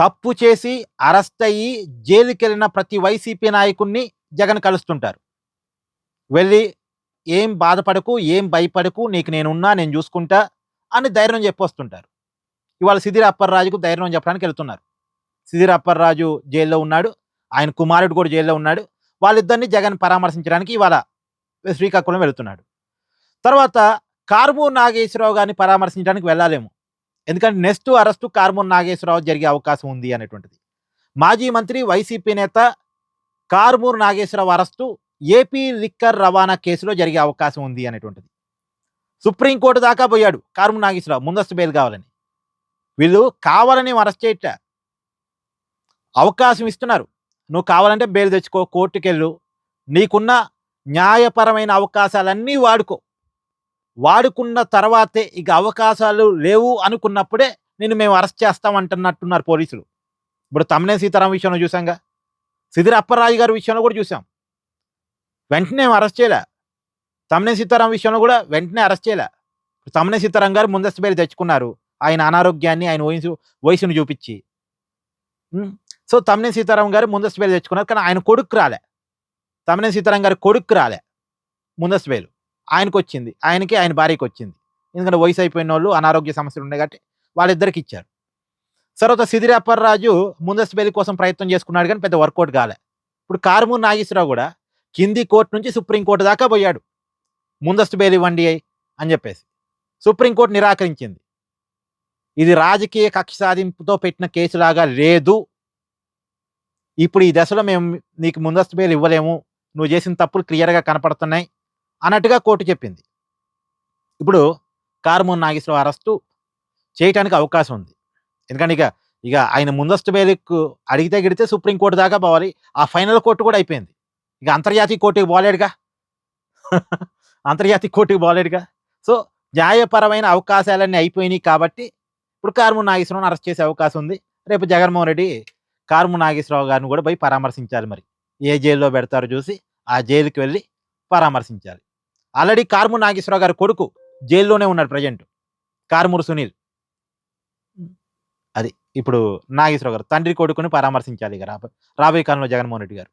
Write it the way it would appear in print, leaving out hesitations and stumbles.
తప్పు చేసి అరెస్ట్ అయ్యి జైలుకెళ్ళిన ప్రతి వైసీపీ నాయకుడిని జగన్ కలుస్తుంటారు. వెళ్ళి "ఏం బాధపడకు, ఏం భయపడకు, నీకు నేనున్నా, నేను చూసుకుంటా" అని ధైర్యం చెప్పొస్తుంటారు. ఇవాళ సిదిరి అప్పర్రాజుకు ధైర్యం చెప్పడానికి వెళ్తున్నారు. సిదిరి అప్పర్రాజు జైల్‌లో ఉన్నాడు. ఆయన కుమారుడు కూడా జైల్‌లో ఉన్నాడు. వాళ్ళిద్దరిని జగన్ పరామర్శించడానికి ఇవాళ శ్రీకాకుళం వెళ్తున్నాడు. తర్వాత కారుమూరి నాగేశ్వరరావు గారిని పరామర్శించడానికి వెళ్ళాలేమో. ఎందుకంటే నెక్స్ట్ అరెస్టు కారుమూరి నాగేశ్వరరావు జరిగే అవకాశం ఉంది అనేటువంటిది. మాజీ మంత్రి వైసీపీ నేత Karumuri Nageswararao arrest AP liquor రవాణా కేసులో జరిగే అవకాశం ఉంది అనేటువంటిది. సుప్రీంకోర్టు దాకా పోయాడు కారుమూరి నాగేశ్వరరావు ముందస్తు బెయిల్ కావాలని. వీళ్ళు కావాలని అరెస్ట్ చేయట్లే. అవకాశం ఇస్తున్నారు. నువ్వు కావాలంటే బెయిల్ తెచ్చుకో, కోర్టుకెళ్ళు. నీకున్న న్యాయపరమైన అవకాశాలన్నీ వాడుకో. వాడుకున్న తర్వాతే ఇక అవకాశాలు లేవు అనుకున్నప్పుడే నిన్ను మేము అరెస్ట్ చేస్తాం అంటున్నట్టున్నారు పోలీసులు. ఇప్పుడు తమ్మినేని సీతారాం విషయంలో చూసాంగా. సిదిరి అప్పర్రాజు గారి విషయంలో కూడా చూసాం. వెంటనే అరెస్ట్ చేయలే. తమ్మినేని సీతారాం విషయంలో కూడా వెంటనే అరెస్ట్ చేయలే. తమ్మినేని సీతారాం గారు ముందస్తు బెయిల్ తెచ్చుకున్నారు. ఆయన అనారోగ్యాన్ని, ఆయన వయసును చూపించి. సో తమ్మినేని సీతారాం గారు ముందస్తు బెయిల్ తెచ్చుకున్నారు. కానీ ఆయన కొడుకు రాలే. తమ్మినేని సీతారాం గారి కొడుకు రాలే ముందస్తు బెయిల్. ఆయనకొచ్చింది. ఆయనకి, ఆయన భార్యకి వచ్చింది. ఎందుకంటే వయసు అయిపోయినోళ్ళు, అనారోగ్య సమస్యలు ఉన్నాయి కాబట్టి వాళ్ళిద్దరికి ఇచ్చారు. తర్వాత సిదిరి అప్పర్రాజు ముందస్తు బెయిల్ కోసం ప్రయత్నం చేసుకున్నాడు కానీ పెద్ద వర్కౌట్ కాలే. ఇప్పుడు కారుమూరి నాగేశ్వరరావు కూడా కింది కోర్టు నుంచి సుప్రీంకోర్టు దాకా పోయాడు. ముందస్తు బెయిల్ ఇవ్వండి అని చెప్పేసి. సుప్రీంకోర్టు నిరాకరించింది. ఇది రాజకీయ కక్ష సాధింపుతో పెట్టిన కేసులాగా లేదు. ఇప్పుడు ఈ దశలో మేము నీకు ముందస్తు బెయిల్ ఇవ్వలేము. నువ్వు చేసిన తప్పులు క్లియర్‌గా కనపడుతున్నాయి అన్నట్టుగా కోర్టు చెప్పింది. ఇప్పుడు కారుమూరి నాగేశ్వరరావు అరెస్టు చేయటానికి అవకాశం ఉంది. ఎందుకంటే ఇక ఆయన ముందస్తు బెయిల్‌కు అడిగితే గిడితే సుప్రీంకోర్టు దాకా పోవాలి. ఆ ఫైనల్ కోర్టు కూడా అయిపోయింది. ఇక అంతర్జాతీయ కోర్టుకి పోలేడుగా. అంతర్జాతీయ కోర్టుకి పోలేడుగా. సో న్యాయపరమైన అవకాశాలన్నీ అయిపోయినాయి కాబట్టి ఇప్పుడు కారుమూరి నాగేశ్వరరావుని అరెస్ట్ చేసే అవకాశం ఉంది. రేపు జగన్మోహన్ రెడ్డి కారుమూరి నాగేశ్వరరావు గారిని కూడా పోయి పరామర్శించాలి మరి. ఏ జైల్లో పెడతారో చూసి ఆ జైలుకి వెళ్ళి పరామర్శించాలి. ఆల్రెడీ కారుమూరి నాగేశ్వరరావు గారి కొడుకు జైల్లోనే ఉన్నాడు ప్రజెంట్. కారుమూరి సునీల్. అది ఇప్పుడు నాగేశ్వరరావు గారు తండ్రి కొడుకుని పరామర్శించాలి ఇక రాబోయే కాలంలో జగన్మోహన్ రెడ్డి గారు.